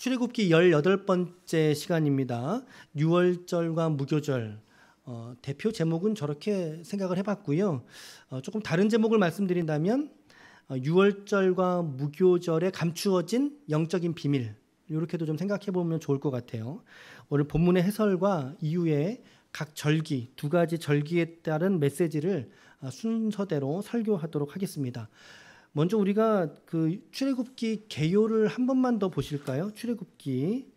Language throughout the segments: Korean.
출애굽기 18번째 시간입니다. 유월절과 무교절. 대표 제목은 저렇게 생각을 해봤고요. 조금 다른 제목을 말씀드린다면 유월절과 무교절에 감추어진 영적인 비밀, 이렇게도 좀 생각해보면 좋을 것 같아요. 오늘 본문의 해설과 이후에 각 절기, 두 가지 절기에 따른 메시지를 순서대로 설교하도록 하겠습니다. 먼저 우리가 그 출애굽기 개요를 한 번만 더 보실까요? 출애굽기,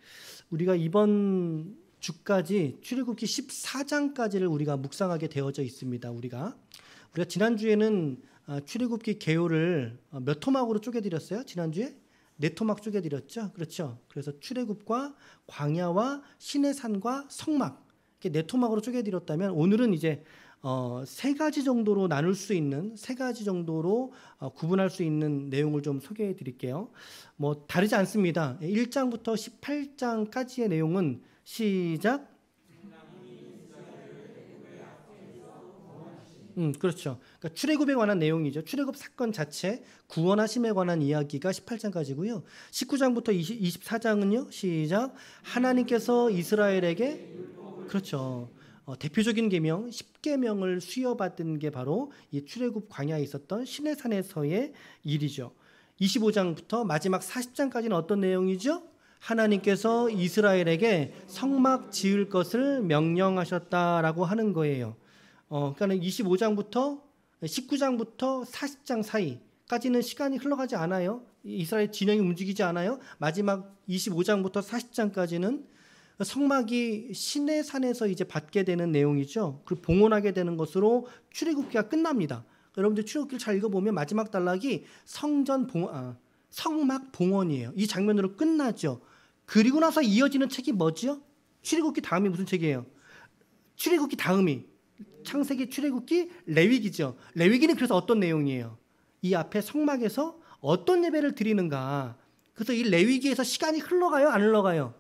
우리가 이번 주까지 출애굽기 14장까지를 우리가 묵상하게 되어져 있습니다. 우리가 지난주에는 출애굽기 개요를 몇 토막으로 쪼개드렸어요? 지난주에? 4토막 쪼개드렸죠? 그렇죠? 그래서 출애굽과 광야와 시내산과 성막, 이렇게 4토막으로 쪼개드렸다면 오늘은 이제 3가지 정도로 나눌 수 있는, 3가지 정도로 구분할 수 있는 내용을 좀 소개해 드릴게요. 뭐 다르지 않습니다. 1장부터 18장까지의 내용은 시작. 그렇죠. 그러니까 출애굽에 관한 내용이죠. 출애굽 사건 자체, 구원하심에 관한 이야기가 18장까지고요. 19장부터 24장은요. 시작. 하나님께서 이스라엘에게, 그렇죠. 대표적인 계명 10계명을 수여받은 게 바로 이 출애굽 광야에 있었던 시내산에서의 일이죠. 25장부터 마지막 40장까지는 어떤 내용이죠? 하나님께서 이스라엘에게 성막 지을 것을 명령하셨다라고 하는 거예요. 그러니까 25장부터 19장부터 40장 사이까지는 시간이 흘러가지 않아요. 이스라엘 진영이 움직이지 않아요. 마지막 25장부터 40장까지는 성막이 시내산에서 이제 받게 되는 내용이죠. 그리고 봉헌하게 되는 것으로 출애굽기가 끝납니다. 여러분들 출애굽기를 잘 읽어보면 마지막 단락이 성막 봉헌이에요. 이 장면으로 끝나죠. 그리고 나서 이어지는 책이 뭐죠? 출애굽기 다음이 무슨 책이에요? 출애굽기 다음이 창세기, 출애굽기, 레위기죠. 레위기는 그래서 어떤 내용이에요? 이 앞에 성막에서 어떤 예배를 드리는가. 그래서 이 레위기에서 시간이 흘러가요? 안 흘러가요?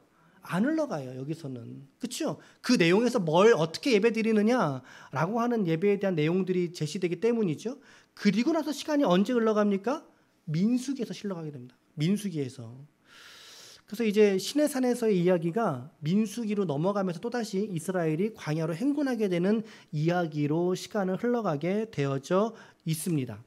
안 흘러가요. 여기서는. 그렇죠? 그 내용에서 뭘 어떻게 예배 드리느냐라고 하는 예배에 대한 내용들이 제시되기 때문이죠. 그리고 나서 시간이 언제 흘러갑니까? 민수기에서 흘러가게 됩니다. 민수기에서. 그래서 이제 시내산에서의 이야기가 민수기로 넘어가면서 또다시 이스라엘이 광야로 행군하게 되는 이야기로 시간을 흘러가게 되어져 있습니다.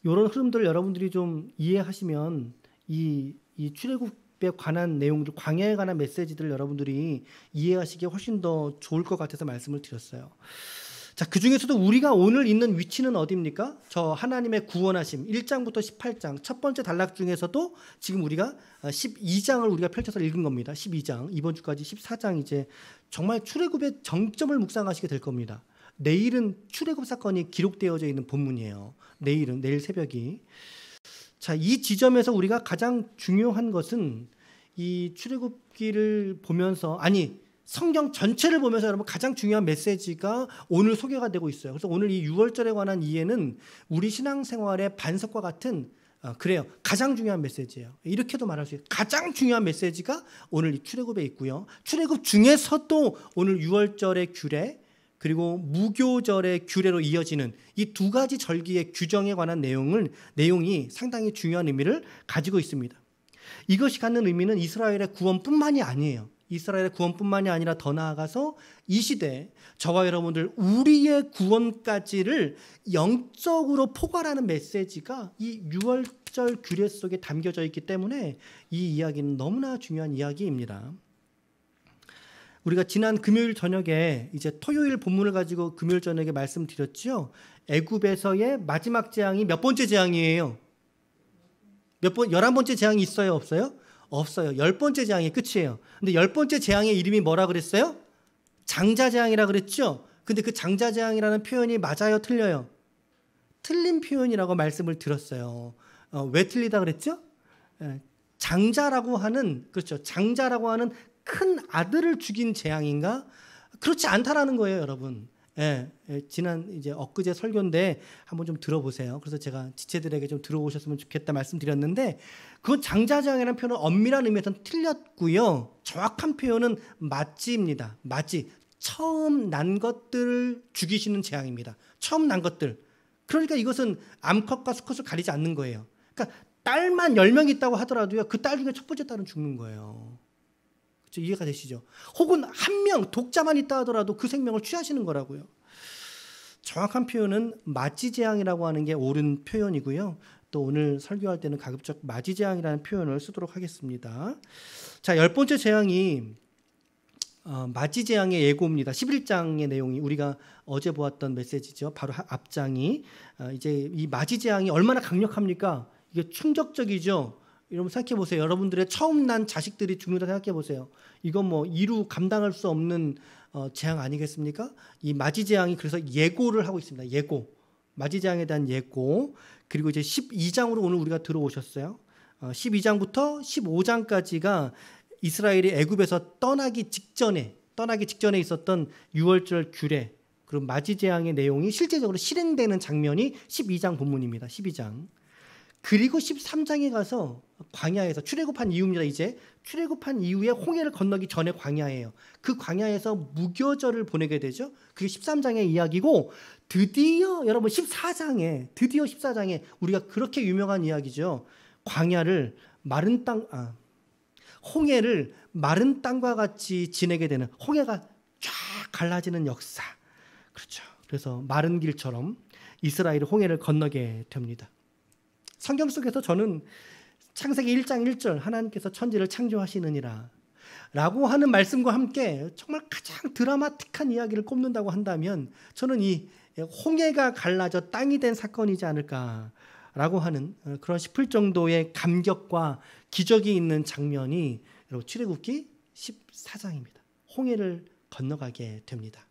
이런 흐름들 여러분들이 좀 이해하시면 이 출애굽에 관한 내용들, 광야에 관한 메시지들을 여러분들이 이해하시기에 훨씬 더 좋을 것 같아서 말씀을 드렸어요. 자, 그 중에서도 우리가 오늘 있는 위치는 어디입니까? 저 하나님의 구원하심 1장부터 18장 첫 번째 단락 중에서도 지금 우리가 12장을 우리가 펼쳐서 읽은 겁니다. 12장, 이번 주까지 14장 이제 정말 출애굽의 정점을 묵상하시게 될 겁니다. 내일은 출애굽 사건이 기록되어져 있는 본문이에요. 내일 새벽이. 자, 이 지점에서 우리가 가장 중요한 것은 이 출애굽기를 보면서, 성경 전체를 보면서 여러분 가장 중요한 메시지가 오늘 소개가 되고 있어요. 그래서 오늘 이 유월절에 관한 이해는 우리 신앙생활의 반석과 같은 그래요. 가장 중요한 메시지예요. 이렇게도 말할 수 있어요. 가장 중요한 메시지가 오늘 이 출애굽에 있고요. 출애굽 중에서도 오늘 유월절의 규례 그리고 무교절의 규례로 이어지는 이 두 가지 절기의 규정에 관한 내용이 상당히 중요한 의미를 가지고 있습니다. 이것이 갖는 의미는 이스라엘의 구원뿐만이 아니에요. 이스라엘의 구원뿐만이 아니라 더 나아가서 이 시대에 저와 여러분들 우리의 구원까지를 영적으로 포괄하는 메시지가 이 유월절 규례 속에 담겨져 있기 때문에 이 이야기는 너무나 중요한 이야기입니다. 우리가 지난 금요일 저녁에 이제 토요일 본문을 가지고 금요일 저녁에 말씀드렸죠. 애굽에서의 마지막 재앙이 몇 번째 재앙이에요? 11번째 재앙이 있어요? 없어요? 없어요. 10번째 재앙이 끝이에요. 근데 10번째 재앙의 이름이 뭐라 그랬어요? 장자재앙이라 그랬죠? 근데 그 장자재앙이라는 표현이 맞아요? 틀려요? 틀린 표현이라고 말씀을 드렸어요. 왜 틀리다 그랬죠? 장자라고 하는, 그렇죠. 장자라고 하는 큰 아들을 죽인 재앙인가? 그렇지 않다라는 거예요, 여러분. 지난 이제 엊그제 설교인데 한번 좀 들어보세요. 그래서 제가 지체들에게 좀 들어오셨으면 좋겠다 말씀드렸는데 그건 장자재앙이라는 표현은 엄밀한 의미에서는 틀렸고요. 정확한 표현은 맞지입니다. 맞지. 처음 난 것들을 죽이시는 재앙입니다. 처음 난 것들. 그러니까 이것은 암컷과 수컷을 가리지 않는 거예요. 그러니까 딸만 10명 있다고 하더라도요. 그 딸 중에 첫 번째 딸은 죽는 거예요. 그렇죠? 이해가 되시죠? 혹은 한 명 독자만 있다 하더라도 그 생명을 취하시는 거라고요. 정확한 표현은 마지재앙이라고 하는 게 옳은 표현이고요. 또 오늘 설교할 때는 가급적 마지재앙이라는 표현을 쓰도록 하겠습니다. 자, 10번째 재앙이 마지재앙의 예고입니다. 11장의 내용이 우리가 어제 보았던 메시지죠. 바로 앞장이 이제 이 마지재앙이 얼마나 강력합니까? 이게 충격적이죠. 여러분 생각해 보세요. 여러분들의 처음 난 자식들이 죽는다 생각해 보세요. 이건 뭐 이루 감당할 수 없는 재앙 아니겠습니까? 이 마지재앙이 그래서 예고를 하고 있습니다. 예고. 마지재앙에 대한 예고. 그리고 이제 12장으로 오늘 우리가 들어오셨어요. 12장부터 15장까지가 이스라엘이 애굽에서 떠나기 직전에 있었던 유월절 규례, 그리고 마지재앙의 내용이 실제적으로 실행되는 장면이 12장 본문입니다. 12장. 그리고 13장에 가서 광야에서 출애굽한 이후입니다. 이제 출애굽한 이후에 홍해를 건너기 전에 광야예요. 그 광야에서 무교절을 보내게 되죠. 그게 13장의 이야기고 드디어 여러분 14장에 우리가 그렇게 유명한 이야기죠. 광야를 홍해를 마른 땅과 같이 지내게 되는, 홍해가 쫙 갈라지는 역사. 그렇죠. 그래서 마른 길처럼 이스라엘이 홍해를 건너게 됩니다. 성경 속에서 저는 창세기 1장 1절 하나님께서 천지를 창조하시느니라 라고 하는 말씀과 함께 정말 가장 드라마틱한 이야기를 꼽는다고 한다면 저는 이 홍해가 갈라져 땅이 된 사건이지 않을까라고 하는 그런 싶을 정도의 감격과 기적이 있는 장면이 여러분 출애굽기 14장입니다. 홍해를 건너가게 됩니다.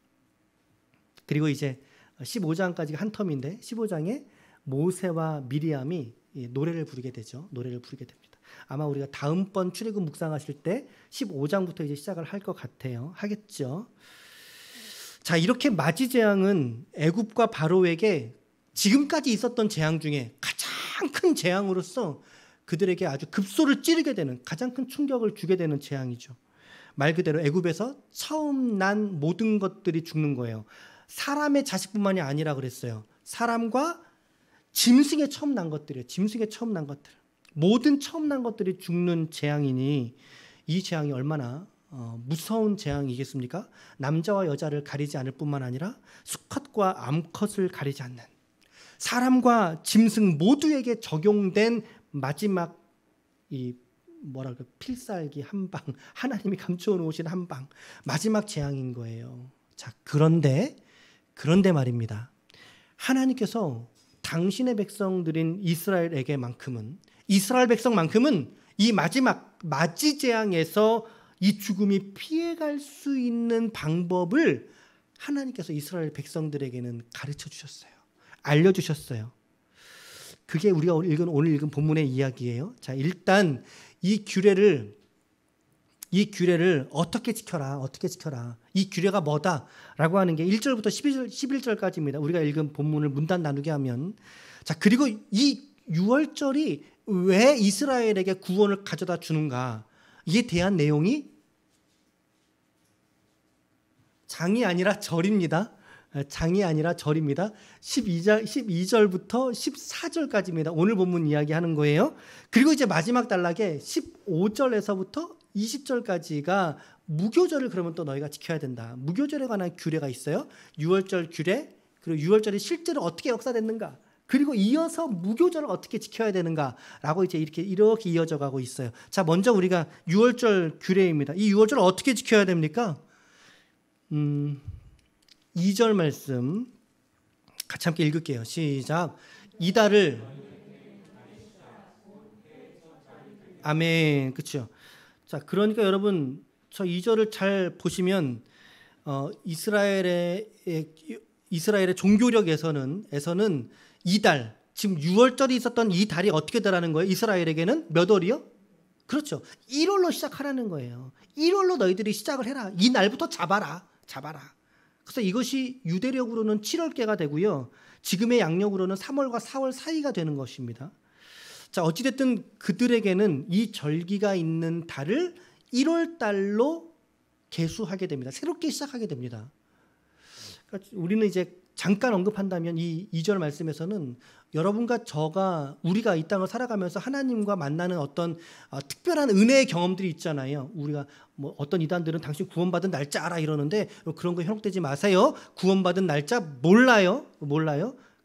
그리고 이제 15장까지가 한 텀인데 15장에 모세와 미리암이 노래를 부르게 되죠. 노래를 부르게 됩니다. 아마 우리가 다음번 출애굽 묵상하실 때 15장부터 이제 시작을 할 것 같아요. 하겠죠. 자, 이렇게 마지재앙은 애굽과 바로에게 지금까지 있었던 재앙 중에 가장 큰 재앙으로서 그들에게 아주 급소를 찌르게 되는, 가장 큰 충격을 주게 되는 재앙이죠. 말 그대로 애굽에서 처음 난 모든 것들이 죽는 거예요. 사람의 자식뿐만이 아니라 그랬어요. 사람과 짐승에 처음 난 것들이에요. 짐승에 처음 난 것들. 모든 처음 난 것들이 죽는 재앙이니 이 재앙이 얼마나 무서운 재앙이겠습니까? 남자와 여자를 가리지 않을 뿐만 아니라 수컷과 암컷을 가리지 않는, 사람과 짐승 모두에게 적용된 마지막 필살기 한 방, 하나님이 감춰 놓으신 한 방, 마지막 재앙인 거예요. 자, 그런데 말입니다. 하나님께서 당신의 백성들인 이스라엘 백성만큼은 이 마지막 마지재앙에서 이 죽음이 피해갈 수 있는 방법을 하나님께서 이스라엘 백성들에게는 가르쳐 주셨어요. 알려주셨어요. 그게 우리가 오늘 읽은 본문의 이야기예요. 자, 일단 이 규례를 어떻게 지켜라. 이 규례가 뭐다라고 하는 게 1절부터 11절까지입니다. 우리가 읽은 본문을 문단 나누게 하면, 자, 그리고 이 유월절이 왜 이스라엘에게 구원을 가져다 주는가, 이에 대한 내용이 장이 아니라 절입니다. 12절부터 14절까지입니다. 오늘 본문 이야기하는 거예요. 그리고 이제 마지막 단락에 15절에서부터 20절까지가 무교절을 그러면 또 너희가 지켜야 된다. 무교절에 관한 규례가 있어요. 유월절 규례, 그리고 유월절이 실제로 어떻게 역사됐는가, 그리고 이어서 무교절을 어떻게 지켜야 되는가라고 이제 이렇게 이어져 가고 있어요. 자, 먼저 우리가 유월절 규례입니다. 이 유월절을 어떻게 지켜야 됩니까? 2절 말씀 같이 함께 읽을게요. 시작. 이달을, 아멘. 그렇죠. 자, 그러니까 여러분 저 2절을 잘 보시면 이스라엘의 종교력에서는 이달, 지금 6월절이 있었던 이 달이 어떻게 되라는 거예요? 이스라엘에게는 몇 월이요? 그렇죠. 1월로 시작하라는 거예요. 1월로 너희들이 시작을 해라. 이 날부터 잡아라. 그래서 이것이 유대력으로는 7월께가 되고요. 지금의 양력으로는 3월과 4월 사이가 되는 것입니다. 자, 어찌됐든 그들에게는 이 절기가 있는 달을 1월 달로 계수하게 됩니다. 새롭게 시작하게 됩니다. 그러니까 우리는 이제 잠깐 언급한다면 이 2절 말씀에서는 여러분과 저가 우리가 이 땅을 살아가면서 하나님과 만나는 어떤 특별한 은혜의 경험들이 있잖아요. 우리가 뭐 어떤 이단들은 당신 구원받은 날짜 알아 이러는데 그런 거 현혹되지 마세요. 구원받은 날짜 몰라요.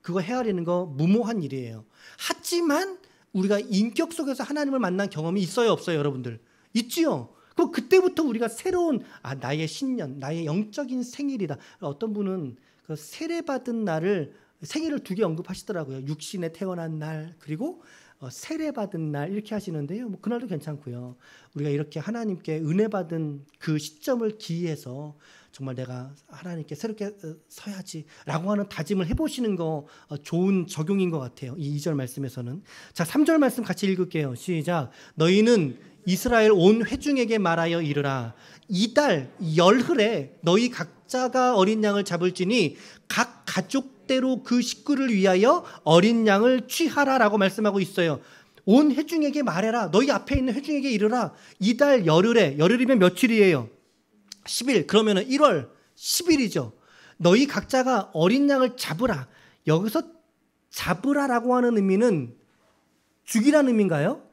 그거 헤아리는 거 무모한 일이에요. 하지만 우리가 인격 속에서 하나님을 만난 경험이 있어요, 없어요, 여러분들? 있지요. 그때부터 우리가 새로운 나의 신년, 나의 영적인 생일이다. 어떤 분은 그 세례받은 날을 생일을 2개 언급하시더라고요. 육신에 태어난 날 그리고 세례받은 날 이렇게 하시는데요. 뭐 그날도 괜찮고요. 우리가 이렇게 하나님께 은혜 받은 그 시점을 기해서 정말 내가 하나님께 새롭게 서야지라고 하는 다짐을 해보시는 거 좋은 적용인 것 같아요. 이 2절 말씀에서는. 자, 3절 말씀 같이 읽을게요. 시작. 너희는 이스라엘 온 회중에게 말하여 이르라. 이달 열흘에 너희 각자가 어린 양을 잡을지니 각 가족대로 그 식구를 위하여 어린 양을 취하라라고 말씀하고 있어요. 온 회중에게 말해라. 너희 앞에 있는 회중에게 이르라. 이달 열흘에, 열흘이면 며칠이에요? 10일. 그러면 1월 10일이죠. 너희 각자가 어린 양을 잡으라. 여기서 잡으라라고 하는 의미는 죽이라는 의미인가요?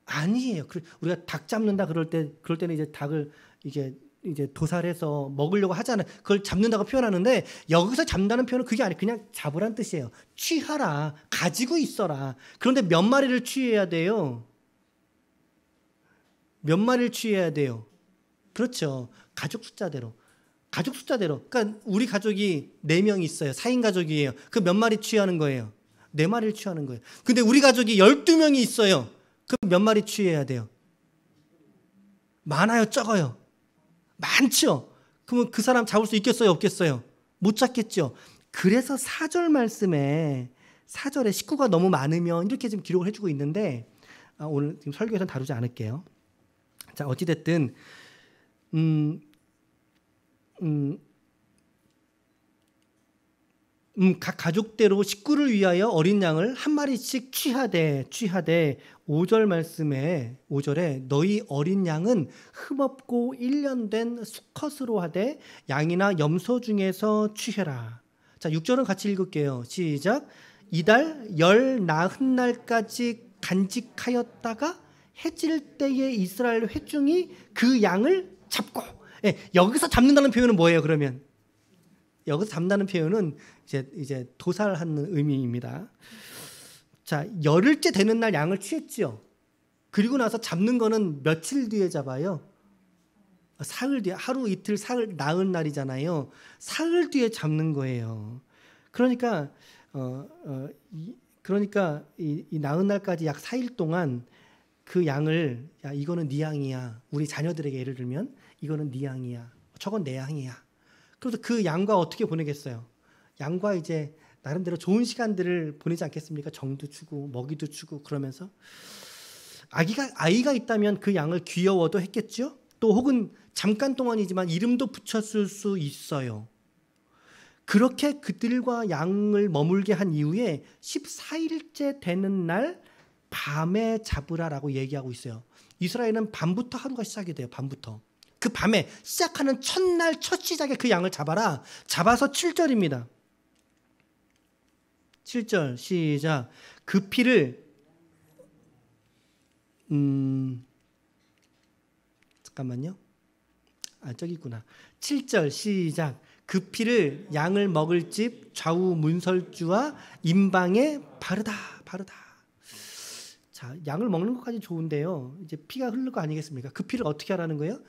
아니에요. 우리가 닭 잡는다 그럴 때는 이제 닭을 이제 도살해서 먹으려고 하잖아요. 그걸 잡는다고 표현하는데 여기서 잡는다는 표현은 그게 아니에요. 그냥 잡으란 뜻이에요. 취하라. 가지고 있어라. 그런데 몇 마리를 취해야 돼요? 몇 마리를 취해야 돼요? 그렇죠. 가족 숫자대로. 그러니까 우리 가족이 4명 있어요. 4인 가족이에요. 그 몇 마리 취하는 거예요? 4마리를 취하는 거예요. 근데 우리 가족이 12명이 있어요. 그럼 몇 마리 취해야 돼요? 많아요? 적어요? 많죠? 그러면 그 사람 잡을 수 있겠어요? 없겠어요? 못 잡겠죠? 그래서 4절 말씀에 4절에 식구가 너무 많으면 이렇게 지금 기록을 해주고 있는데 오늘 지금 설교에서는 다루지 않을게요. 자, 어찌됐든 각 가족대로 식구를 위하여 어린 양을 한 마리씩 취하되 5절 말씀에 5절에 너희 어린 양은 흠없고 1년 된 수컷으로 하되 양이나 염소 중에서 취해라. 자, 6절은 같이 읽을게요. 시작. 이달 열 나흔 날까지 간직하였다가 해질 때에 이스라엘 회중이 그 양을 잡고. 여기서 잡는다는 표현은 뭐예요? 그러면 여기서 잡는다는 표현은 이제 도살하는 의미입니다. 자, 열흘째 되는 날 양을 취했지요. 그리고 나서 잡는 거는 며칠 뒤에 잡아요? 사흘 뒤에. 하루 이틀 사흘 나흘 날이잖아요. 사흘 뒤에 잡는 거예요. 그러니까 이 나흘 날까지 약 4일 동안 그 양을 야 이거는 네 양이야. 우리 자녀들에게 예를 들면 이거는 네 양이야. 저건 내 양이야. 그래서 그 양과 어떻게 보내겠어요? 양과 이제 나름대로 좋은 시간들을 보내지 않겠습니까? 정도 주고 먹이도 주고 그러면서 아이가 있다면 그 양을 귀여워도 했겠죠? 또 혹은 잠깐 동안이지만 이름도 붙였을 수 있어요. 그렇게 그들과 양을 머물게 한 이후에 14일째 되는 날 밤에 잡으라라고 얘기하고 있어요. 이스라엘은 밤부터 하루가 시작이 돼요. 밤부터. 그 밤에 시작하는 첫날 첫 시작에 그 양을 잡아라. 잡아서 7절입니다. 7절 시작. 그 피를 잠깐만요. 저기 있구나. 7절 시작. 그 피를 양을 먹을 집 좌우 문설주와 임방에 바르다. 자, 양을 먹는 것까지 좋은데요. 이제 피가 흐를 거 아니겠습니까? 그 피를 어떻게 하라는 거예요?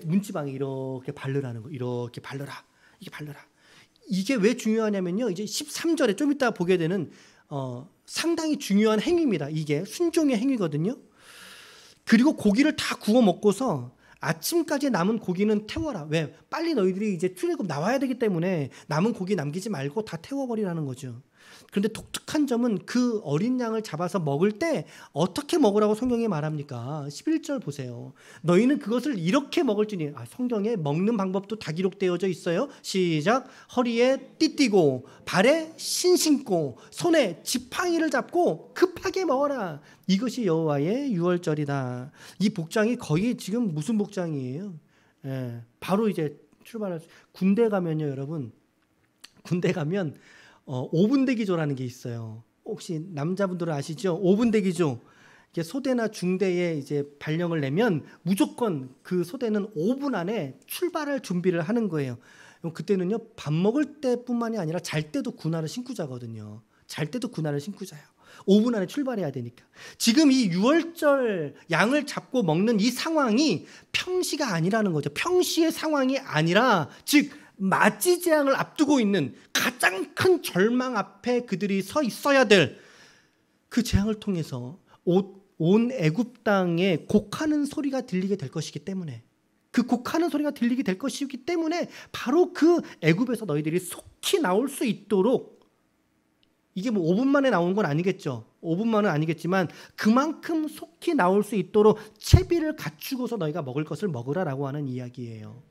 문지방에 이렇게 바르라는 거. 이렇게 바르라. 이게 왜 중요하냐면요. 이제 13절에 좀 이따 보게 되는 상당히 중요한 행위입니다. 이게 순종의 행위거든요. 그리고 고기를 다 구워 먹고서 아침까지 남은 고기는 태워라. 왜? 빨리 너희들이 이제 출애굽 나와야 되기 때문에 남은 고기 남기지 말고 다 태워버리라는 거죠. 그런데 독특한 점은 그 어린 양을 잡아서 먹을 때 어떻게 먹으라고 성경이 말합니까? 11절 보세요. 너희는 그것을 이렇게 먹을지니. 성경에 먹는 방법도 다 기록되어져 있어요. 시작. 허리에 띠띠고 발에 신 신고 손에 지팡이를 잡고 급하게 먹어라. 이것이 여호와의 유월절이다. 이 복장이 거의 지금 무슨 복장이에요? 바로 이제 출발할 수. 군대 가면요, 여러분. 군대 가면 5분 대기조라는 게 있어요. 혹시 남자분들은 아시죠? 5분 대기조. 이게 소대나 중대에 이제 발령을 내면 무조건 그 소대는 5분 안에 출발할 준비를 하는 거예요. 그때는요, 밥 먹을 때뿐만이 아니라 잘 때도 군화를 신고 자거든요. 잘 때도 군화를 신고 자요. 5분 안에 출발해야 되니까. 지금 이 6월절 양을 잡고 먹는 이 상황이 평시가 아니라는 거죠. 평시의 상황이 아니라, 즉 맞이 재앙을 앞두고 있는 가장 큰 절망 앞에 그들이 서 있어야 될 그 재앙을 통해서 온 애굽 땅에 곡하는 소리가 들리게 될 것이기 때문에, 그 곡하는 소리가 들리게 될 것이기 때문에 바로 그 애굽에서 너희들이 속히 나올 수 있도록, 이게 뭐 5분 만에 나오는 건 아니겠죠. 5분만은 아니겠지만 그만큼 속히 나올 수 있도록 채비를 갖추고서 너희가 먹을 것을 먹으라라고 하는 이야기예요.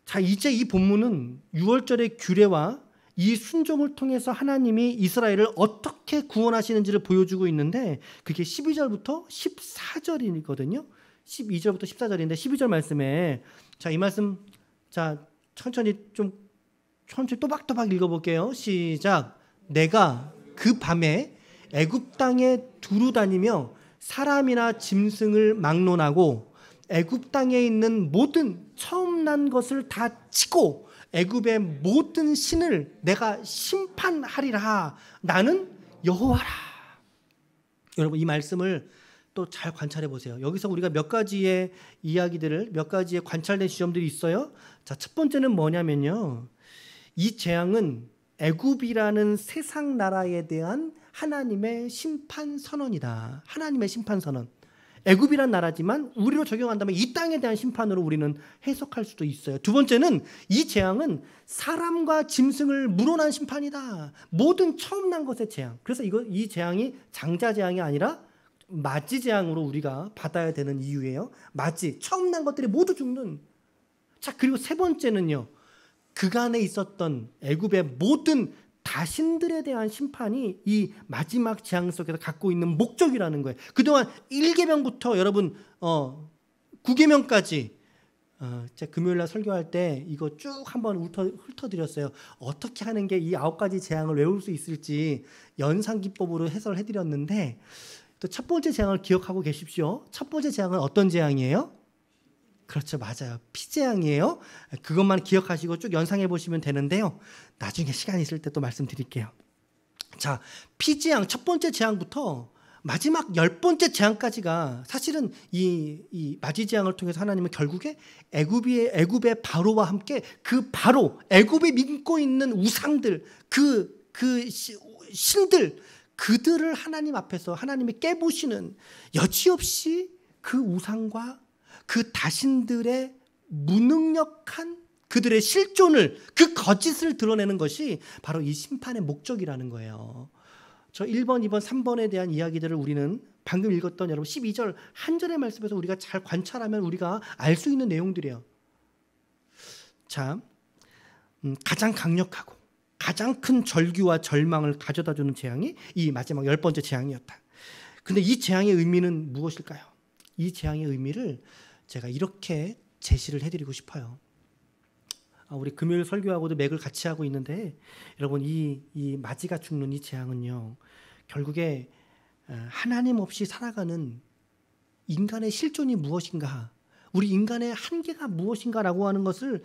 자, 이제 이 본문은 6월절의 규례와 이 순종을 통해서 하나님이 이스라엘을 어떻게 구원하시는지를 보여주고 있는데, 그게 12절부터 14절이거든요. 12절부터 14절인데 12절 말씀에, 자, 이 말씀, 자, 천천히 또박또박 읽어볼게요. 시작. 내가 그 밤에 애굽 땅에 두루 다니며 사람이나 짐승을 막론하고 애굽 땅에 있는 모든 처음 난 것을 다 치고 애굽의 모든 신을 내가 심판하리라. 나는 여호와라. 여러분, 이 말씀을 또 잘 관찰해 보세요. 여기서 우리가 몇 가지의 이야기들을, 몇 가지의 관찰된 지점들이 있어요. 자, 첫 번째는 뭐냐면요, 이 재앙은 애굽이라는 세상 나라에 대한 하나님의 심판 선언이다. 하나님의 심판 선언. 애굽이란 나라지만 우리로 적용한다면 이 땅에 대한 심판으로 우리는 해석할 수도 있어요. 두 번째는 이 재앙은 사람과 짐승을 물어난 심판이다. 모든 처음 난 것의 재앙. 그래서 이 재앙이 장자 재앙이 아니라 맞이 재앙으로 우리가 받아야 되는 이유예요. 맞이, 처음 난 것들이 모두 죽는. 자, 그리고 세 번째는요, 그간에 있었던 애굽의 모든 다신들에 대한 심판이 이 마지막 재앙 속에서 갖고 있는 목적이라는 거예요. 그동안 1계명부터 여러분 9계명까지 제가 금요일날 설교할 때 이거 쭉 한번 훑어드렸어요. 어떻게 하는 게 이 9가지 재앙을 외울 수 있을지 연상기법으로 해설을 해드렸는데, 또 첫 번째 재앙을 기억하고 계십시오. 첫 번째 재앙은 어떤 재앙이에요? 그렇죠, 맞아요. 피재앙이에요. 그것만 기억하시고 쭉 연상해 보시면 되는데요. 나중에 시간 있을 때 또 말씀드릴게요. 자, 피재앙 첫 번째 재앙부터 마지막 10번째 재앙까지가 사실은 이 맞이재앙을 통해서 하나님은 결국에 애굽의 바로와 함께 그 바로, 애굽이 믿고 있는 우상들, 그 신들, 그들을 하나님 앞에서 하나님이 깨부시는, 여지없이 그 우상과 그 다신들의 무능력한 그들의 실존을, 그 거짓을 드러내는 것이 바로 이 심판의 목적이라는 거예요. 저 1번, 2번, 3번에 대한 이야기들을 우리는 방금 읽었던 여러분 12절 한 절의 말씀에서 우리가 잘 관찰하면 우리가 알 수 있는 내용들이에요. 자, 가장 강력하고 가장 큰 절규와 절망을 가져다주는 재앙이 이 마지막 10번째 재앙이었다. 근데 이 재앙의 의미는 무엇일까요? 이 재앙의 의미를 제가 이렇게 제시를 해드리고 싶어요. 우리 금요일 설교하고도 맥을 같이 하고 있는데, 여러분, 이 맞이가 죽는 이 재앙은요, 결국에 하나님 없이 살아가는 인간의 실존이 무엇인가, 우리 인간의 한계가 무엇인가라고 하는 것을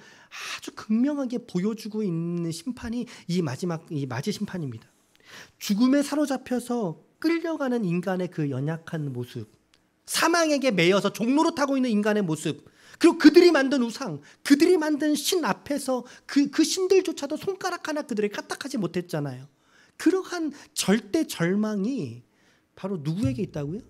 아주 극명하게 보여주고 있는 심판이 이 맞이 심판입니다. 죽음에 사로잡혀서 끌려가는 인간의 그 연약한 모습, 사망에게 매여서 종로로 타고 있는 인간의 모습, 그리고 그들이 만든 우상, 그들이 만든 신 앞에서 그 신들조차도 손가락 하나 그들을 까딱하지 못했잖아요. 그러한 절대 절망이 바로 누구에게 있다고요?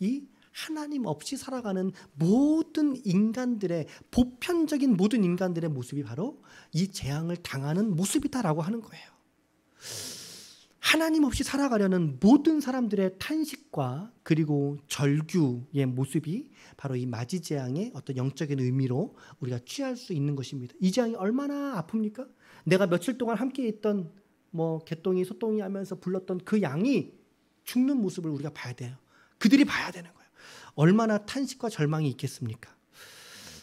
이 하나님 없이 살아가는 모든 인간들의, 보편적인 모든 인간들의 모습이 바로 이 재앙을 당하는 모습이다라고 하는 거예요. 하나님 없이 살아가려는 모든 사람들의 탄식과 그리고 절규의 모습이 바로 이 맞이재앙의 어떤 영적인 의미로 우리가 취할 수 있는 것입니다. 이 재앙이 얼마나 아픕니까? 내가 며칠 동안 함께 있던 개똥이 소똥이 하면서 불렀던 그 양이 죽는 모습을 우리가 봐야 돼요. 그들이 봐야 되는 거예요. 얼마나 탄식과 절망이 있겠습니까?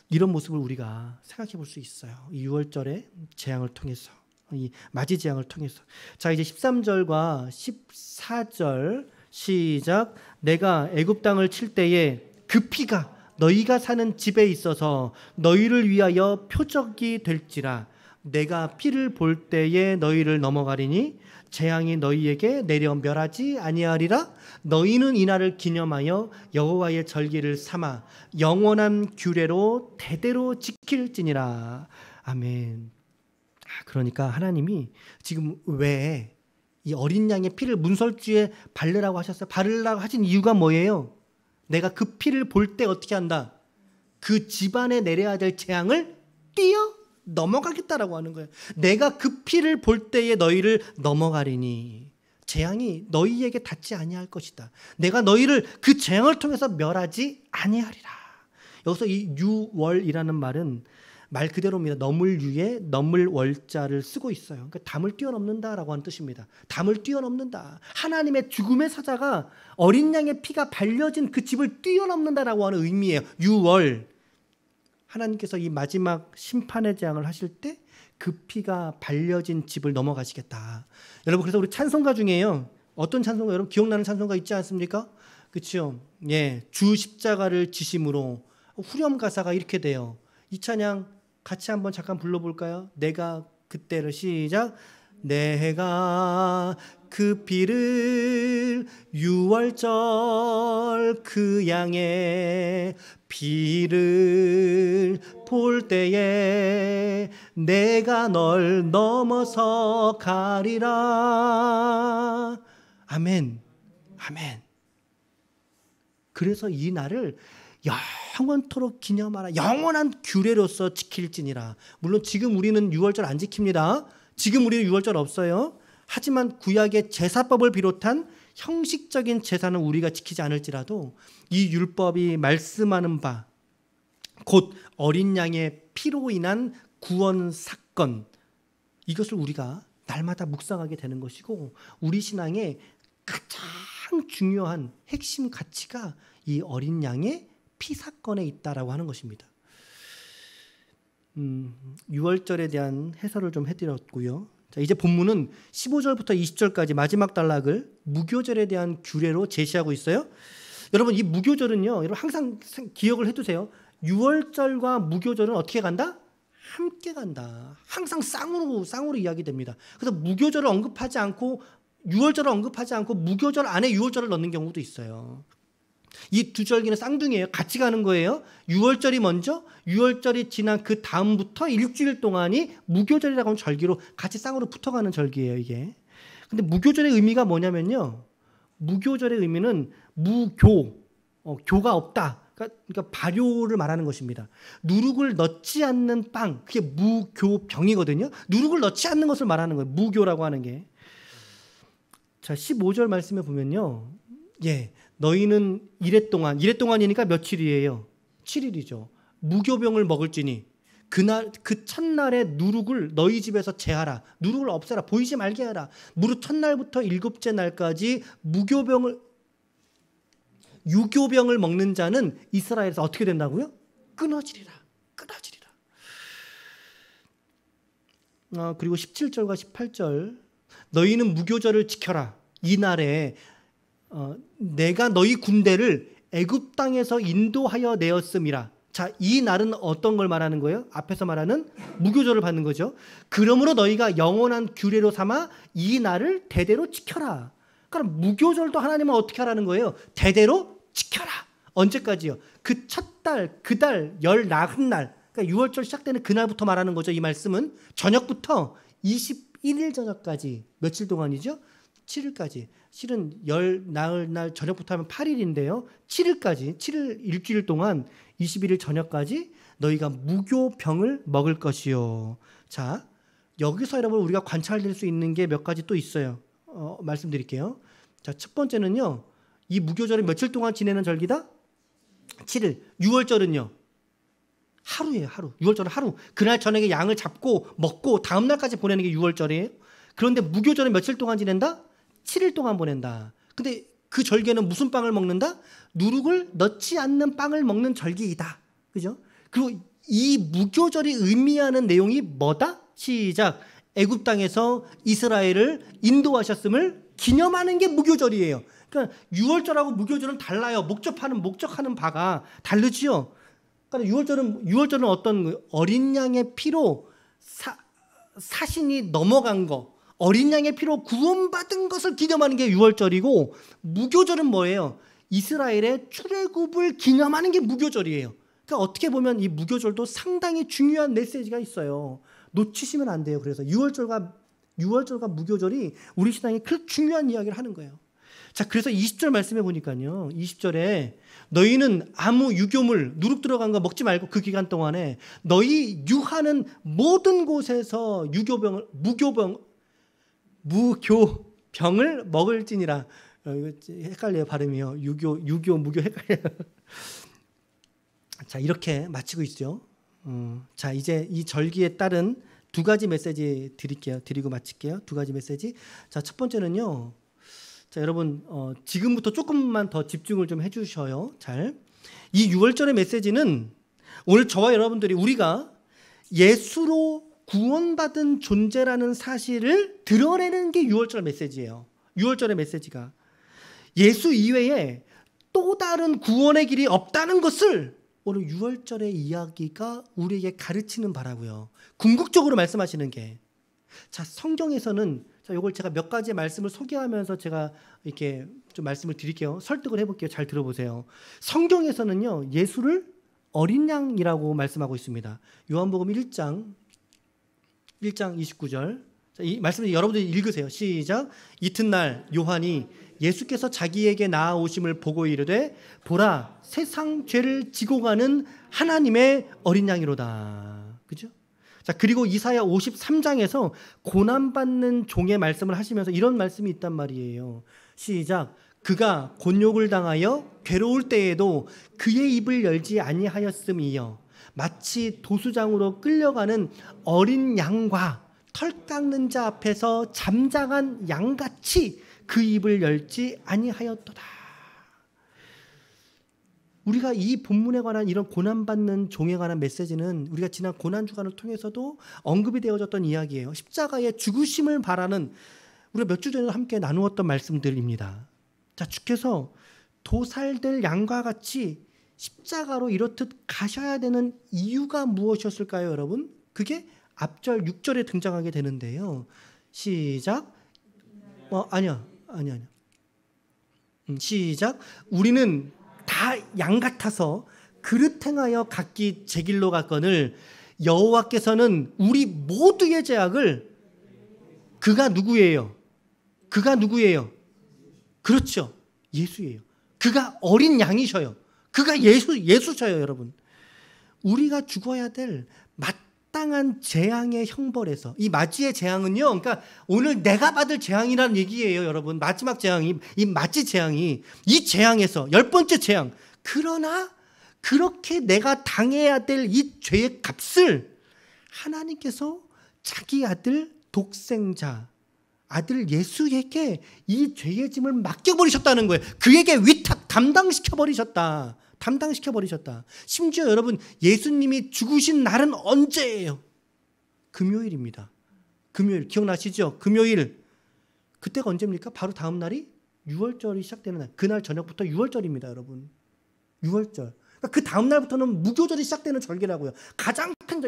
이런 모습을 우리가 생각해 볼 수 있어요. 이 6월절의 재앙을 통해서. 이 맞이 재앙을 통해서. 자, 이제 13절과 14절 시작. 내가 애굽 땅을 칠 때에 그 피가 너희가 사는 집에 있어서 너희를 위하여 표적이 될지라. 내가 피를 볼 때에 너희를 넘어가리니 재앙이 너희에게 내려 멸하지 아니하리라. 너희는 이날을 기념하여 여호와의 절기를 삼아 영원한 규례로 대대로 지킬지니라. 아멘. 그러니까 하나님이 지금 왜 이 어린 양의 피를 문설주에 바르라고 하셨어요? 바르라고 하신 이유가 뭐예요? 내가 그 피를 볼 때 어떻게 한다? 그 집안에 내려야 될 재앙을 뛰어 넘어가겠다라고 하는 거예요. 내가 그 피를 볼 때에 너희를 넘어가리니 재앙이 너희에게 닿지 아니할 것이다. 내가 너희를 그 재앙을 통해서 멸하지 아니하리라. 여기서 이 유월이라는 말은 말 그대로입니다. 넘을 유에 넘을 월자를 쓰고 있어요. 그러니까 담을 뛰어넘는다라고 하는 뜻입니다. 담을 뛰어넘는다. 하나님의 죽음의 사자가 어린 양의 피가 발려진 그 집을 뛰어넘는다라고 하는 의미예요. 유월. 하나님께서 이 마지막 심판의 재앙을 하실 때 그 피가 발려진 집을 넘어가시겠다. 여러분, 그래서 우리 찬송가 중에요. 어떤 찬송가, 여러분 기억나는 찬송가 있지 않습니까? 그렇죠? 예, 주 십자가를 지심으로. 후렴 가사가 이렇게 돼요. 이 찬양 같이 한번 잠깐 불러볼까요? 내가 그때를 시작. 내가 그 피를 유월절 그 양의 피를 볼 때에 내가 널 넘어서 가리라. 아멘. 아멘. 그래서 이 날을 영원토록 기념하라. 영원한 규례로서 지킬지니라. 물론 지금 우리는 유월절 안 지킵니다. 지금 우리는 유월절 없어요. 하지만 구약의 제사법을 비롯한 형식적인 제사는 우리가 지키지 않을지라도 이 율법이 말씀하는 바 곧 어린 양의 피로 인한 구원 사건, 이것을 우리가 날마다 묵상하게 되는 것이고, 우리 신앙의 가장 중요한 핵심 가치가 이 어린 양의 피 사건에 있다라고 하는 것입니다. 6월절에 대한 해설을 좀 해드렸고요. 자, 이제 본문은 15절부터 20절까지 마지막 단락을 무교절에 대한 규례로 제시하고 있어요. 여러분, 이 무교절은요, 여러분 항상 기억을 해두세요. 6월절과 무교절은 어떻게 간다? 함께 간다. 항상 쌍으로 이야기됩니다. 그래서 무교절을 언급하지 않고 6월절을 언급하지 않고 무교절 안에 6월절을 넣는 경우도 있어요. 이 두 절기는 쌍둥이에요. 같이 가는 거예요. 6월절이 먼저, 6월절이 지난 그 다음부터 일주일 동안이 무교절이라고 하는 절기로 같이 쌍으로 붙어가는 절기예요, 이게. 근데 무교절의 의미가 뭐냐면요. 무교절의 의미는 교가 없다. 그러니까 발효를 말하는 것입니다. 누룩을 넣지 않는 빵, 그게 무교병이거든요. 누룩을 넣지 않는 것을 말하는 거예요. 무교라고 하는 게. 자, 15절 말씀에 보면요. 예. 너희는 이랫동안이니까 며칠이에요? 7일이죠. 무교병을 먹을지니 그 첫날에 누룩을 너희 집에서 제하라. 누룩을 없애라. 보이지 말게 하라. 무릇 첫날부터 일곱째 날까지 유교병을 먹는 자는 이스라엘에서 어떻게 된다고요? 끊어지리라. 그리고 17절과 18절 너희는 무교절을 지켜라. 이 날에 내가 너희 군대를 애굽 땅에서 인도하여 내었음이라. 자, 이 날은 어떤 걸 말하는 거예요? 앞에서 말하는 무교절을 받는 거죠. 그러므로 너희가 영원한 규례로 삼아 이 날을 대대로 지켜라. 그럼 무교절도 하나님은 어떻게 하라는 거예요? 대대로 지켜라. 언제까지요? 그 첫 달, 그 달, 열 나흔 날, 그러니까 6월절 시작되는 그날부터 말하는 거죠. 이 말씀은 저녁부터 21일 저녁까지 며칠 동안이죠? 7일까지. 실은 열 나흘 날 저녁부터 하면 8일인데요. 7일까지, 7일 일주일 동안 21일 저녁까지 너희가 무교병을 먹을 것이요. 자, 여기서 여러분 우리가 관찰될 수 있는 게 몇 가지 또 있어요. 말씀드릴게요. 자, 첫 번째는요. 이 무교절은 며칠 동안 지내는 절기다? 7일. 6월절은요. 하루예요, 하루. 6월절은 하루. 그날 저녁에 양을 잡고 먹고 다음 날까지 보내는 게 6월절이에요. 그런데 무교절은 며칠 동안 지낸다? 7일 동안 보낸다. 근데 그 절기에는 무슨 빵을 먹는다? 누룩을 넣지 않는 빵을 먹는 절기이다. 그죠? 그리고 이 무교절이 의미하는 내용이 뭐다? 시작. 애굽 땅에서 이스라엘을 인도하셨음을 기념하는 게 무교절이에요. 그러니까 유월절하고 무교절은 달라요. 목적하는 바가 다르지요. 그러니까 유월절은 어떤 어린 양의 피로 사신이 넘어간 거, 어린 양의 피로 구원받은 것을 기념하는 게 유월절이고, 무교절은 뭐예요? 이스라엘의 출애굽을 기념하는 게 무교절이에요. 그러니까 어떻게 보면 이 무교절도 상당히 중요한 메시지가 있어요. 놓치시면 안 돼요. 그래서 유월절과 무교절이 우리 신앙에 그 중요한 이야기를 하는 거예요. 자, 그래서 20절 말씀해 보니까요. 20절에 너희는 아무 유교물, 누룩 들어간 거 먹지 말고 그 기간 동안에 너희 유하는 모든 곳에서 무교병을 먹을지니라. 이거 헷갈려요, 발음이요. 유교, 무교 헷갈려요. 자, 이렇게 마치고 있죠. 자, 이제 이 절기에 따른 두 가지 메시지 드리고 마칠게요. 두 가지 메시지. 자, 첫 번째는요. 자, 여러분 지금부터 조금만 더 집중을 좀 해주셔요. 잘. 이 유월절의 메시지는 오늘 저와 여러분들이 우리가 예수로 구원받은 존재라는 사실을 드러내는 게 유월절 메시지예요. 유월절의 메시지가 예수 이외에 또 다른 구원의 길이 없다는 것을 오늘 유월절의 이야기가 우리에게 가르치는 바라고요. 궁극적으로 말씀하시는 게, 자, 성경에서는, 자, 이걸 제가 몇 가지 말씀을 소개하면서 제가 이렇게 좀 말씀을 드릴게요. 설득을 해볼게요. 잘 들어보세요. 성경에서는요, 예수를 어린 양이라고 말씀하고 있습니다. 요한복음 1장 29절. 자, 이 말씀을 여러분들이 읽으세요. 시작. 이튿날 요한이 예수께서 자기에게 나아오심을 보고 이르되 보라, 세상 죄를 지고 가는 하나님의 어린 양이로다. 그죠? 자, 그리고 이사야 53장에서 고난받는 종의 말씀을 하시면서 이런 말씀이 있단 말이에요. 시작. 그가 곤욕을 당하여 괴로울 때에도 그의 입을 열지 아니하였음이여 마치 도수장으로 끌려가는 어린 양과 털 깎는 자 앞에서 잠잠한 양같이 그 입을 열지 아니하였도다. 우리가 이 본문에 관한 이런 고난받는 종에 관한 메시지는 우리가 지난 고난주간을 통해서도 언급이 되어졌던 이야기예요. 십자가의 죽으심을 바라는, 우리가 몇 주 전에 함께 나누었던 말씀들입니다. 자, 주께서 도살될 양과 같이 십자가로 이렇듯 가셔야 되는 이유가 무엇이었을까요, 여러분? 그게 앞절 6절에 등장하게 되는데요. 시작. 아니야. 시작. 우리는 다 양 같아서 그릇 행하여 각기 제 길로 갔거늘 여호와께서는 우리 모두의 죄악을, 그가 누구예요? 그렇죠. 예수예요. 그가 어린 양이셔요. 그가 예수셔요, 여러분. 우리가 죽어야 될 마땅한 재앙의 형벌에서, 이 마지의 재앙은요, 그러니까 오늘 내가 받을 재앙이라는 얘기예요, 여러분. 마지막 재앙이, 이 마지 재앙이, 이 재앙에서 10번째 재앙. 그러나 그렇게 내가 당해야 될 이 죄의 값을 하나님께서 자기 아들 독생자, 아들 예수에게 이 죄의 짐을 맡겨버리셨다는 거예요. 그에게 위탁 담당시켜버리셨다. 심지어 여러분, 예수님이 죽으신 날은 언제예요? 금요일입니다. 금요일 기억나시죠? 금요일. 그때가 언제입니까? 바로 다음 날이 유월절이 시작되는 날. 그날 저녁부터 유월절입니다, 여러분. 유월절. 그러니까 그 다음 날부터는 무교절이 시작되는 절기라고요.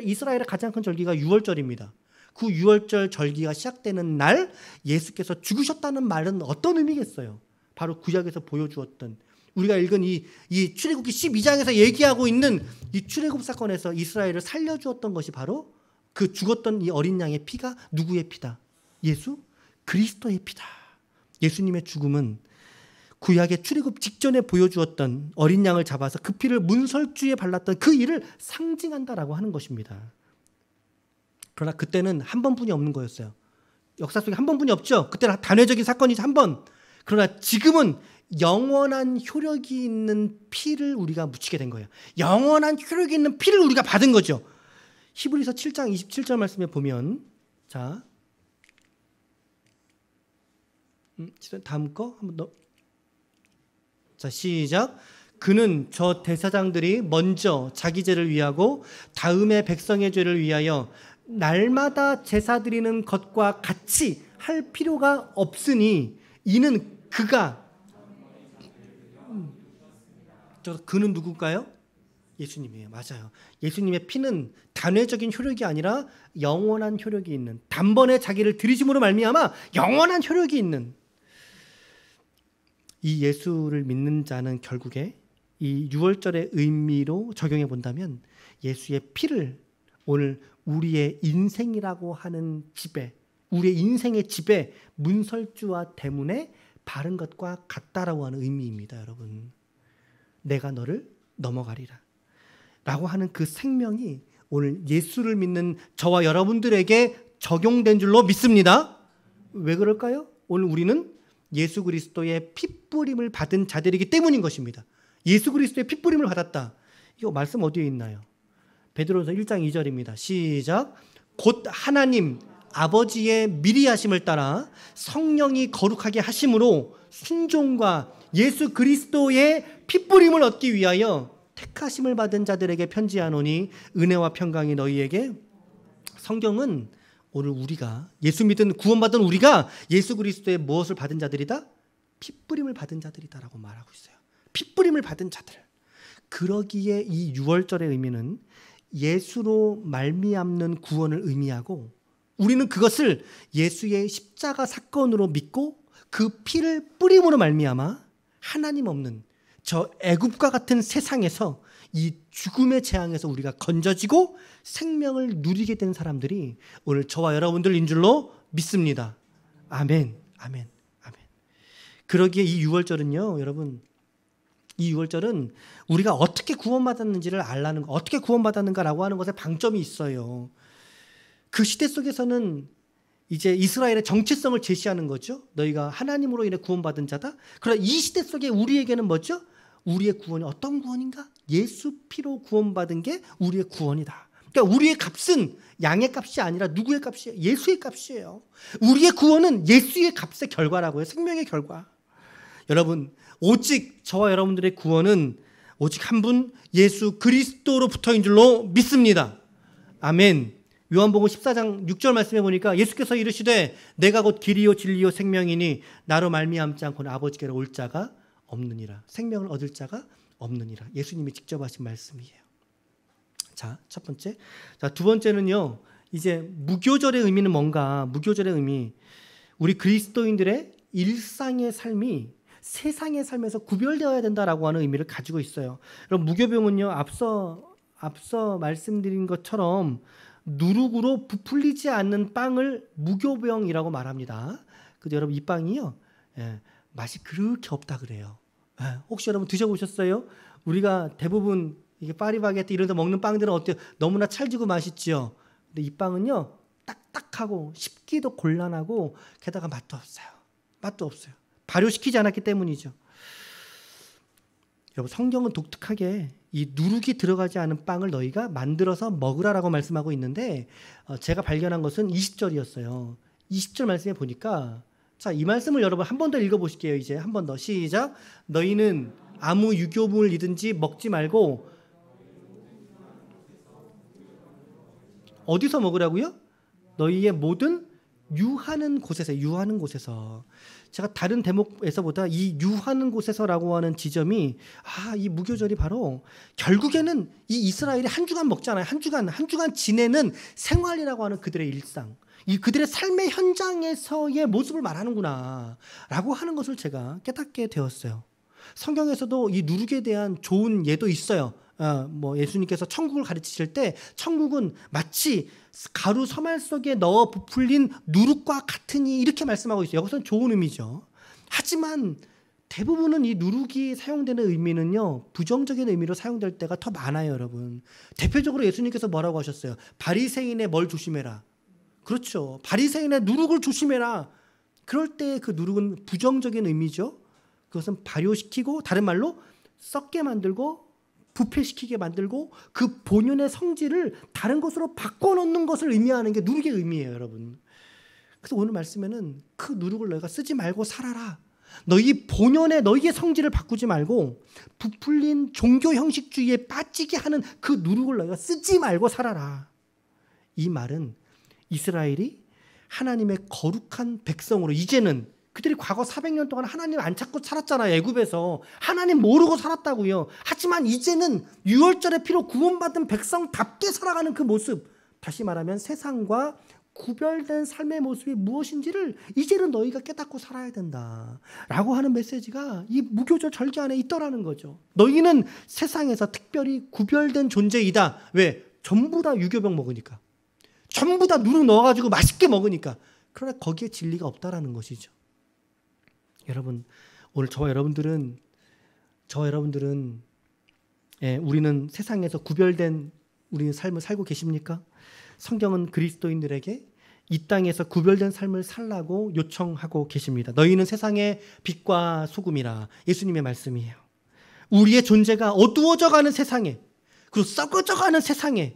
이스라엘의 가장 큰 절기가 유월절입니다. 그 유월절 절기가 시작되는 날 예수께서 죽으셨다는 말은 어떤 의미겠어요? 바로 구약에서 보여주었던, 우리가 읽은 이 출애굽기 12장에서 얘기하고 있는 이 출애굽 사건에서 이스라엘을 살려주었던 것이 바로 그 죽었던 이 어린 양의 피가 누구의 피다? 예수 그리스도의 피다. 예수님의 죽음은 구약의 출애굽 직전에 보여주었던 어린 양을 잡아서 그 피를 문설주에 발랐던 그 일을 상징한다라고 하는 것입니다. 그러나 그때는 한 번뿐이 없는 거였어요. 역사 속에 한 번뿐이 없죠. 그때는 단회적인 사건이지, 한 번. 그러나 지금은 영원한 효력이 있는 피를 우리가 묻히게 된 거예요. 영원한 효력이 있는 피를 우리가 받은 거죠. 히브리서 7장 27절 말씀에 보면, 자, 다음 거 한번 더. 자, 시작. 그는 저 대사장들이 먼저 자기 죄를 위하고 다음에 백성의 죄를 위하여 날마다 제사 드리는 것과 같이 할 필요가 없으니 이는 그는 누굴까요? 예수님이에요. 맞아요. 예수님의 피는 단회적인 효력이 아니라 영원한 효력이 있는, 단번에 자기를 들이심으로 말미암아 영원한 효력이 있는 이 예수를 믿는 자는 결국에 이 유월절의 의미로 적용해 본다면 예수의 피를 오늘 우리의 인생이라고 하는 집에, 우리의 인생의 집에 문설주와 대문에 바른 것과 같다라고 하는 의미입니다. 여러분, 내가 너를 넘어가리라 라고 하는 그 생명이 오늘 예수를 믿는 저와 여러분들에게 적용된 줄로 믿습니다. 왜 그럴까요? 오늘 우리는 예수 그리스도의 핏부림을 받은 자들이기 때문인 것입니다. 예수 그리스도의 핏부림을 받았다. 이거 말씀 어디에 있나요? 베드로전서 1장 2절입니다. 시작. 곧 하나님 아버지의 미리 하심을 따라 성령이 거룩하게 하심으로 순종과 예수 그리스도의 핏부림을 얻기 위하여 택하심을 받은 자들에게 편지하노니 은혜와 평강이 너희에게. 성경은 오늘 우리가 예수 믿은 구원받은 우리가 예수 그리스도의 무엇을 받은 자들이다? 핏부림을 받은 자들이다라고 말하고 있어요. 핏부림을 받은 자들. 그러기에 이 유월절의 의미는 예수로 말미암는 구원을 의미하고 우리는 그것을 예수의 십자가 사건으로 믿고 그 피를 뿌림으로 말미암아 하나님 없는 저 애굽과 같은 세상에서 이 죽음의 재앙에서 우리가 건져지고 생명을 누리게 된 사람들이 오늘 저와 여러분들인 줄로 믿습니다. 아멘, 아멘, 아멘. 그러기에 이 유월절은요, 여러분, 이 유월절은 우리가 어떻게 구원받았는지를 알라는 거, 어떻게 구원받았는가라고 하는 것에 방점이 있어요. 그 시대 속에서는 이제 이스라엘의 정체성을 제시하는 거죠. 너희가 하나님으로 인해 구원받은 자다. 그러나 이 시대 속에 우리에게는 뭐죠? 우리의 구원이 어떤 구원인가? 예수 피로 구원받은 게 우리의 구원이다. 그러니까 우리의 값은 양의 값이 아니라 누구의 값이에요? 예수의 값이에요. 우리의 구원은 예수의 값의 결과라고요. 생명의 결과. 여러분, 오직 저와 여러분들의 구원은 오직 한 분 예수 그리스도로부터인 줄로 믿습니다. 아멘. 요한복음 14장 6절 말씀해 보니까 예수께서 이르시되 내가 곧 길이요 진리요 생명이니 나로 말미암지 않고는 아버지께로 올 자가 없느니라. 생명을 얻을 자가 없느니라. 예수님이 직접 하신 말씀이에요. 자, 첫 번째. 자, 두 번째는요. 이제 무교절의 의미는 뭔가? 무교절의 의미. 우리 그리스도인들의 일상의 삶이 세상의 삶에서 구별되어야 된다라고 하는 의미를 가지고 있어요. 그럼 무교병은요. 앞서 말씀드린 것처럼 누룩으로 부풀리지 않는 빵을 무교병이라고 말합니다. 근데 여러분 이 빵이요. 맛이 그렇게 없다 그래요. 혹시 여러분 드셔보셨어요? 우리가 대부분 이게 파리바게뜨 이런 데 먹는 빵들은 어때요? 너무나 찰지고 맛있죠. 근데 이 빵은요. 딱딱하고 씹기도 곤란하고 게다가 맛도 없어요. 맛도 없어요. 발효시키지 않았기 때문이죠. 여러분 성경은 독특하게 이 누룩이 들어가지 않은 빵을 너희가 만들어서 먹으라라고 말씀하고 있는데 제가 발견한 것은 20절이었어요. 20절 말씀에 보니까 자, 이 말씀을 여러분 한 번 더 읽어보실게요. 이제 한 번 더 시작. 너희는 아무 유교분을 이든지 먹지 말고 어디서 먹으라고요? 너희의 모든 유하는 곳에서. 제가 다른 대목에서보다 이 유하는 곳에서라고 하는 지점이 이 무교절이 바로 결국에는 이 이스라엘이 한 주간 먹잖아요. 한 주간 지내는 생활이라고 하는 그들의 일상, 이 그들의 삶의 현장에서의 모습을 말하는구나 라고 하는 것을 제가 깨닫게 되었어요. 성경에서도 이 누룩에 대한 좋은 예도 있어요. 예수님께서 천국을 가르치실 때 천국은 마치 가루 서말 속에 넣어 부풀린 누룩과 같으니 이렇게 말씀하고 있어요. 여기서는 좋은 의미죠. 하지만 대부분은 이 누룩이 사용되는 의미는요, 부정적인 의미로 사용될 때가 더 많아요, 여러분. 대표적으로 예수님께서 뭐라고 하셨어요? 바리새인의 뭘 조심해라. 그렇죠. 바리새인의 누룩을 조심해라. 그럴 때 그 누룩은 부정적인 의미죠. 그것은 발효시키고 다른 말로 썩게 만들고 부패시키게 만들고 그 본연의 성질을 다른 것으로 바꿔놓는 것을 의미하는 게 누룩의 의미예요, 여러분. 그래서 오늘 말씀에는 그 누룩을 너희가 쓰지 말고 살아라. 너희 본연의 너희의 성질을 바꾸지 말고 부풀린 종교 형식주의에 빠지게 하는 그 누룩을 너희가 쓰지 말고 살아라. 이 말은 이스라엘이 하나님의 거룩한 백성으로 이제는 그들이 과거 400년 동안 하나님 안 찾고 살았잖아요. 애굽에서 하나님 모르고 살았다고요. 하지만 이제는 유월절의 피로 구원받은 백성답게 살아가는 그 모습, 다시 말하면 세상과 구별된 삶의 모습이 무엇인지를 이제는 너희가 깨닫고 살아야 된다라고 하는 메시지가 이 무교절 절기 안에 있더라는 거죠. 너희는 세상에서 특별히 구별된 존재이다. 왜? 전부 다 유교병 먹으니까. 전부 다 누룩 넣어가지고 맛있게 먹으니까. 그러나 거기에 진리가 없다라는 것이죠. 여러분, 오늘 저와 여러분들은 우리는 세상에서 구별된 우리의 삶을 살고 계십니까? 성경은 그리스도인들에게 이 땅에서 구별된 삶을 살라고 요청하고 계십니다. 너희는 세상의 빛과 소금이라. 예수님의 말씀이에요. 우리의 존재가 어두워져가는 세상에, 그리고 썩어져가는 세상에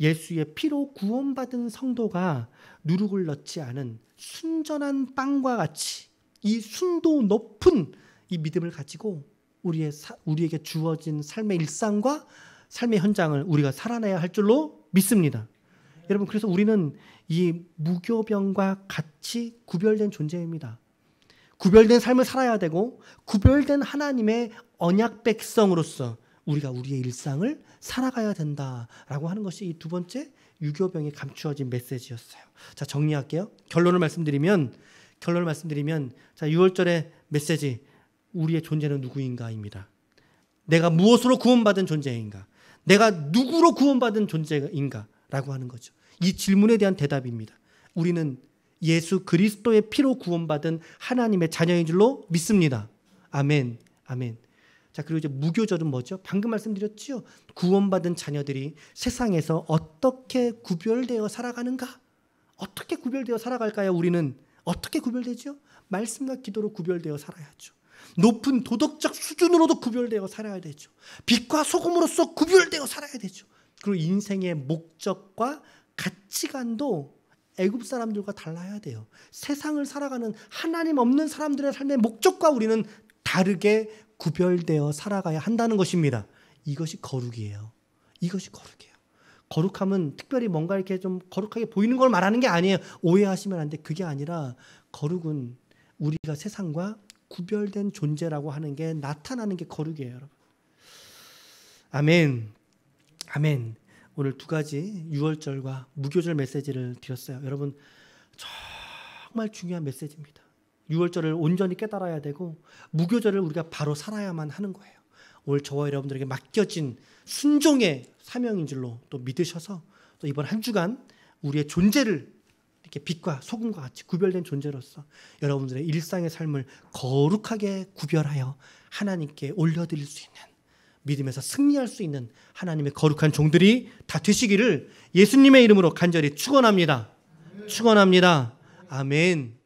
예수의 피로 구원받은 성도가 누룩을 넣지 않은 순전한 빵과 같이 이 순도 높은 이 믿음을 가지고 우리에게 주어진 삶의 일상과 삶의 현장을 우리가 살아내야 할 줄로 믿습니다. 여러분, 그래서 우리는 이 무교병과 같이 구별된 존재입니다. 구별된 삶을 살아야 되고 구별된 하나님의 언약 백성으로서 우리가 우리의 일상을 살아가야 된다라고 하는 것이 이 두 번째 유교병에 감추어진 메시지였어요. 자, 정리할게요. 결론을 말씀드리면 자, 6월절의 메시지, 우리의 존재는 누구인가입니다. 내가 무엇으로 구원받은 존재인가? 내가 누구로 구원받은 존재인가? 라고 하는 거죠. 이 질문에 대한 대답입니다. 우리는 예수 그리스도의 피로 구원받은 하나님의 자녀인 줄로 믿습니다. 아멘. 아멘. 자, 그리고 이제 무교절은 뭐죠? 방금 말씀드렸죠. 구원받은 자녀들이 세상에서 어떻게 구별되어 살아가는가? 어떻게 구별되어 살아갈까요? 우리는 어떻게 구별되죠? 말씀과 기도로 구별되어 살아야죠. 높은 도덕적 수준으로도 구별되어 살아야 되죠. 빛과 소금으로서 구별되어 살아야 되죠. 그리고 인생의 목적과 가치관도 애굽 사람들과 달라야 돼요. 세상을 살아가는 하나님 없는 사람들의 삶의 목적과 우리는 다르게 구별되어 살아가야 한다는 것입니다. 이것이 거룩이에요. 이것이 거룩이에요. 거룩함은 특별히 뭔가 이렇게 좀 거룩하게 보이는 걸 말하는 게 아니에요. 오해하시면 안 돼. 그게 아니라 거룩은 우리가 세상과 구별된 존재라고 하는 게 나타나는 게 거룩이에요, 여러분. 아멘. 아멘. 오늘 두 가지 유월절과 무교절 메시지를 드렸어요. 여러분, 정말 중요한 메시지입니다. 유월절을 온전히 깨달아야 되고 무교절을 우리가 바로 살아야만 하는 거예요. 오늘 저와 여러분들에게 맡겨진 순종의 사명인 줄로 또 믿으셔서 또 이번 한 주간 우리의 존재를 이렇게 빛과 소금과 같이 구별된 존재로서 여러분들의 일상의 삶을 거룩하게 구별하여 하나님께 올려드릴 수 있는, 믿음에서 승리할 수 있는 하나님의 거룩한 종들이 다 되시기를 예수님의 이름으로 간절히 축원합니다. 축원합니다. 아멘.